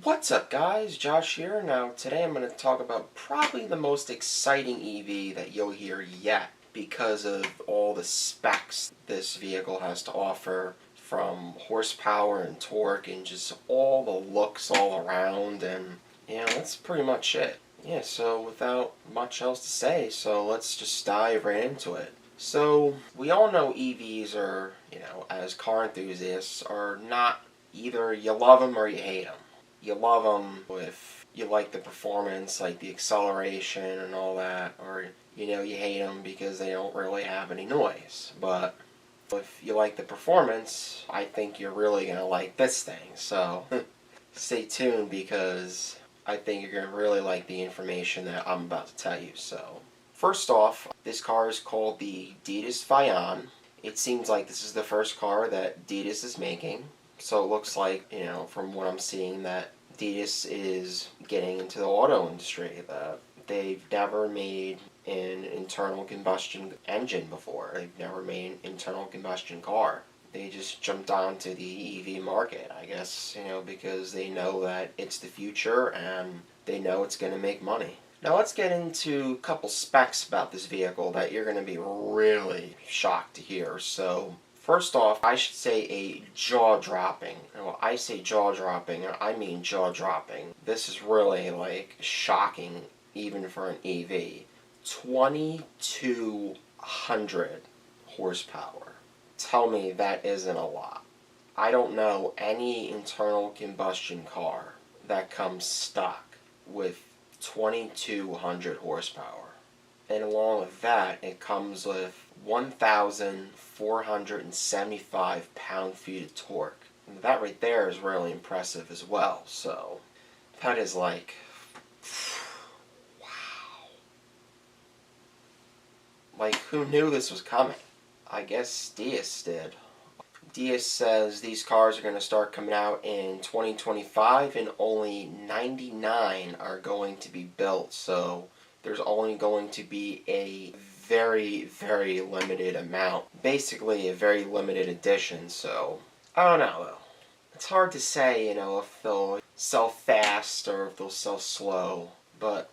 What's up guys, Josh here. Now today I'm going to talk about probably the most exciting EV that you'll hear yet because of all the specs this vehicle has to offer, from horsepower and torque and just all the looks all around, and that's pretty much it. So without much else to say, so let's just dive right into it. So we all know EVs are, as car enthusiasts, are not either you love them or you hate them. You love them if you like the performance, like the acceleration and all that, or you hate them because they don't really have any noise. But if you like the performance, I think you're really going to like this thing. So stay tuned, because I think you're going to really like the information that I'm about to tell you. So first off, this car is called the Deus Vayanne. It seems like this is the first car that Deus is making. So it looks like, from what I'm seeing, that Deus is getting into the auto industry. That they've never made an internal combustion engine before. They've never made an internal combustion car. They just jumped onto the EV market, I guess, because they know that it's the future and they know it's going to make money. Now let's get into a couple specs about this vehicle that you're going to be really shocked to hear. So first off, I should say a jaw-dropping. When I say jaw-dropping, I mean jaw-dropping. This is really, shocking even for an EV. 2,200 horsepower. Tell me that isn't a lot. I don't know any internal combustion car that comes stock with 2,200 horsepower. And along with that, it comes with 1,475 pound-feet of torque. And that right there is really impressive as well. So that is wow. Who knew this was coming? I guess Deus did. Deus says these cars are going to start coming out in 2025, and only 99 are going to be built. So there's only going to be a very, very limited amount. Basically a very limited edition, so I don't know though. It's hard to say, if they'll sell fast or if they'll sell slow, but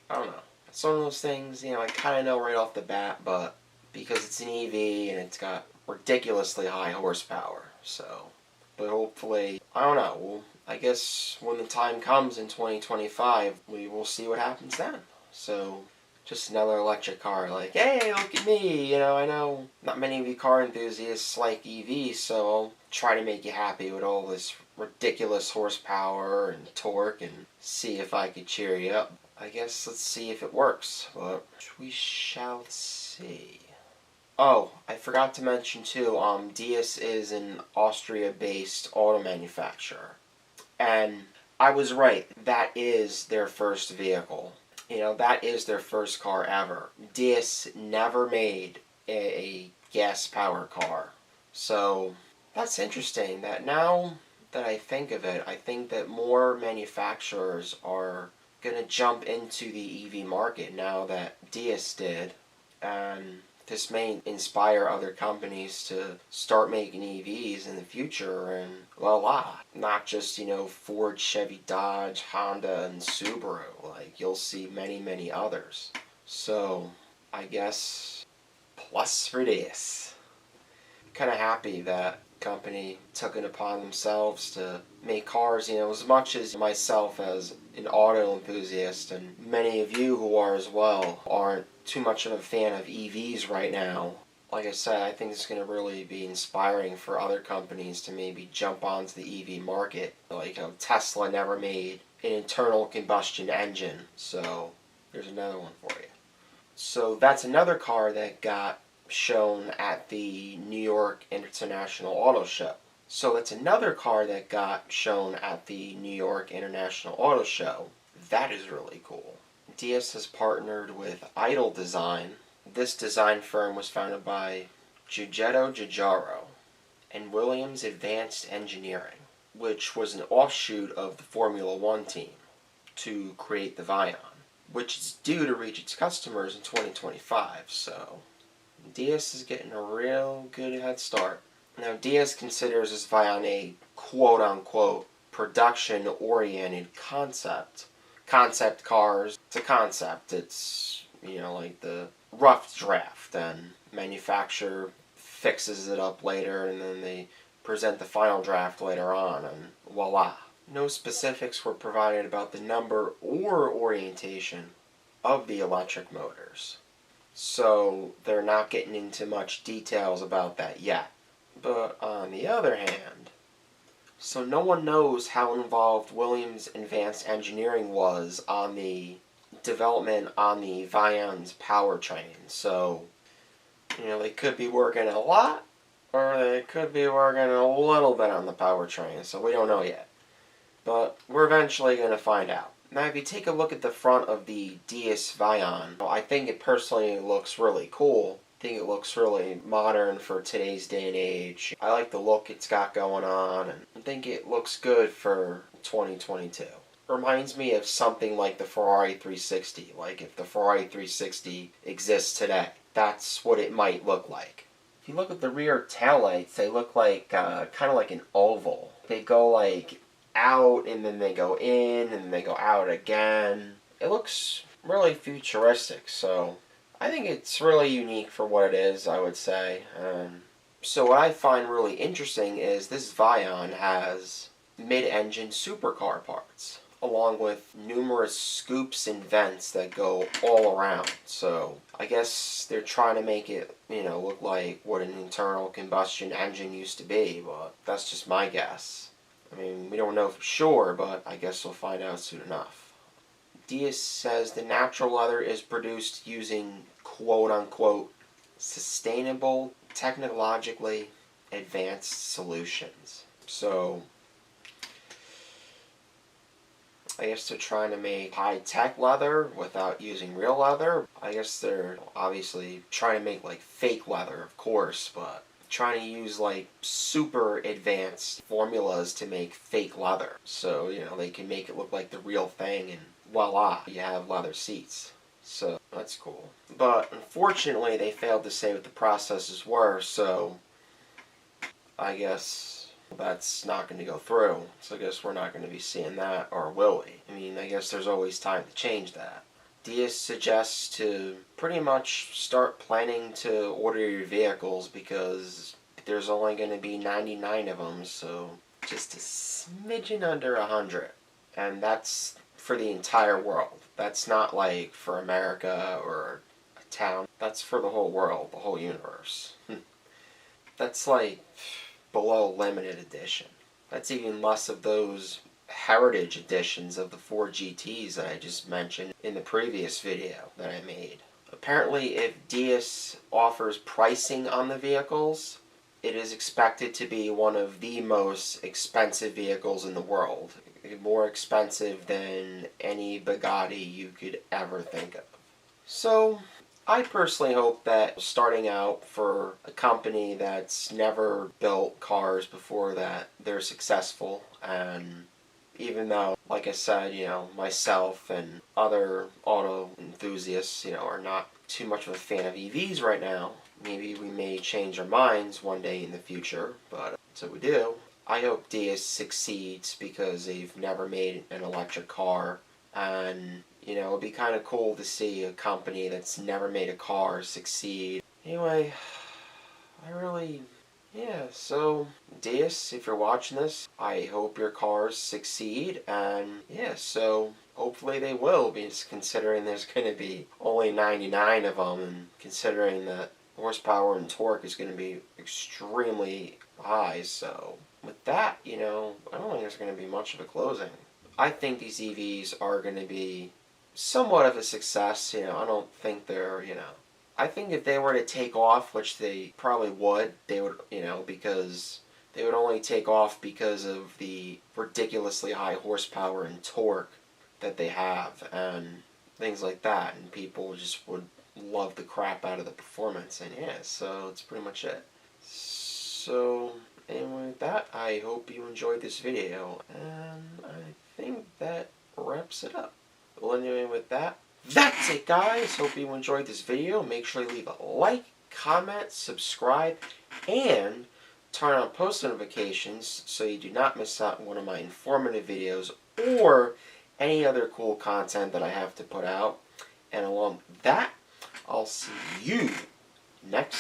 I don't know. It's one of those things, I kind of know right off the bat, but because it's an EV and it's got ridiculously high horsepower, so. But hopefully, I don't know, I guess when the time comes in 2025, we will see what happens then. So, just another electric car, hey, look at me, I know not many of you car enthusiasts like EVs, so I'll try to make you happy with all this ridiculous horsepower and torque and see if I could cheer you up. I guess let's see if it works, but we shall see. Oh, I forgot to mention too, Deus is an Austria-based auto manufacturer. And I was right, that is their first vehicle. That is their first car ever. Deus never made a gas-powered car. So that's interesting that now that I think of it, I think that more manufacturers are going to jump into the EV market now that Deus did. And this may inspire other companies to start making EVs in the future, and not just, Ford, Chevy, Dodge, Honda, and Subaru. You'll see many, many others. So, I guess, plus for this. Kind of happy that company took it upon themselves to make cars, as much as myself as an auto enthusiast, and many of you who are as well, aren't too much of a fan of EVs right now. Like I said, I think it's going to really be inspiring for other companies to maybe jump onto the EV market. Tesla never made an internal combustion engine, so there's another one for you. So that's another car that got shown at the New York International Auto Show. So that's another car that got shown at the New York International Auto Show. That is really cool. Deus has partnered with Idle Design. This design firm was founded by Giugetto Giugiaro and Williams Advanced Engineering, which was an offshoot of the Formula One team, to create the Vayanne, which is due to reach its customers in 2025, so Deus is getting a real good head start. Now, Deus considers this Vayanne a quote-unquote production-oriented concept. Concept cars, it's a concept. It's, like the rough draft, and manufacturer fixes it up later, and then they present the final draft later on, and voila. No specifics were provided about the number or orientation of the electric motors, so they're not getting into much details about that yet. But on the other hand, so no one knows how involved Williams Advanced Engineering was on the development on the Vayanne's powertrain. So, they could be working a lot, or they could be working a little bit on the powertrain, so we don't know yet. But we're eventually going to find out. Now, if you take a look at the front of the Deus Vayanne, I think it personally looks really cool. I think it looks really modern for today's day and age. I like the look it's got going on, and I think it looks good for 2022. Reminds me of something like the Ferrari 360. Like if the Ferrari 360 exists today, that's what it might look like. If you look at the rear taillights, they look like kind of like an oval. They go like out, and then they go in, and they go out again. It looks really futuristic, so I think it's really unique for what it is, I would say. So what I find really interesting is this Vayanne has mid-engine supercar parts, along with numerous scoops and vents that go all around. So I guess they're trying to make it, look like what an internal combustion engine used to be, but that's just my guess. I mean, we don't know for sure, but I guess we'll find out soon enough. Deus says the natural leather is produced using quote-unquote sustainable, technologically advanced solutions. So I guess they're trying to make high-tech leather without using real leather. I guess they're obviously trying to make like fake leather, of course, but trying to use like super advanced formulas to make fake leather. So, they can make it look like the real thing, and voila, you have leather seats. So that's cool. But unfortunately, they failed to say what the processes were, so I guess that's not going to go through. So I guess we're not going to be seeing that, or will we? I mean, I guess there's always time to change that. Deus suggests to pretty much start planning to order your vehicles, because there's only going to be 99 of them, so just a smidgen under 100. And that's for the entire world. That's not like for America or a town. That's for the whole world, the whole universe. That's like below limited edition. That's even less of those heritage editions of the 4 GTs that I just mentioned in the previous video that I made. Apparently, if Deus offers pricing on the vehicles, it is expected to be one of the most expensive vehicles in the world. More expensive than any Bugatti you could ever think of. So, I personally hope that starting out for a company that's never built cars before, that they're successful. And even though, like I said, myself and other auto enthusiasts, are not too much of a fan of EVs right now, maybe we may change our minds one day in the future, but so we do. I hope Deus succeeds, because they've never made an electric car, and it'd be kind of cool to see a company that's never made a car succeed. Anyway, so Deus, if you're watching this, I hope your cars succeed, and so hopefully they will, because considering there's going to be only 99 of them, and considering that horsepower and torque is going to be extremely high. So with that, I don't think there's going to be much of a closing. I think these EVs are going to be somewhat of a success. I don't think they're, I think if they were to take off, which they probably would, they would, because they would only take off because of the ridiculously high horsepower and torque that they have, and things like that, and people just would love the crap out of the performance, and so that's pretty much it. So anyway, with that, I hope you enjoyed this video, and I think that wraps it up. Well, anyway, with that, that's it, guys. Hope you enjoyed this video. Make sure you leave a like, comment, subscribe, and turn on post notifications so you do not miss out on one of my informative videos or any other cool content that I have to put out. And along with that, I'll see you next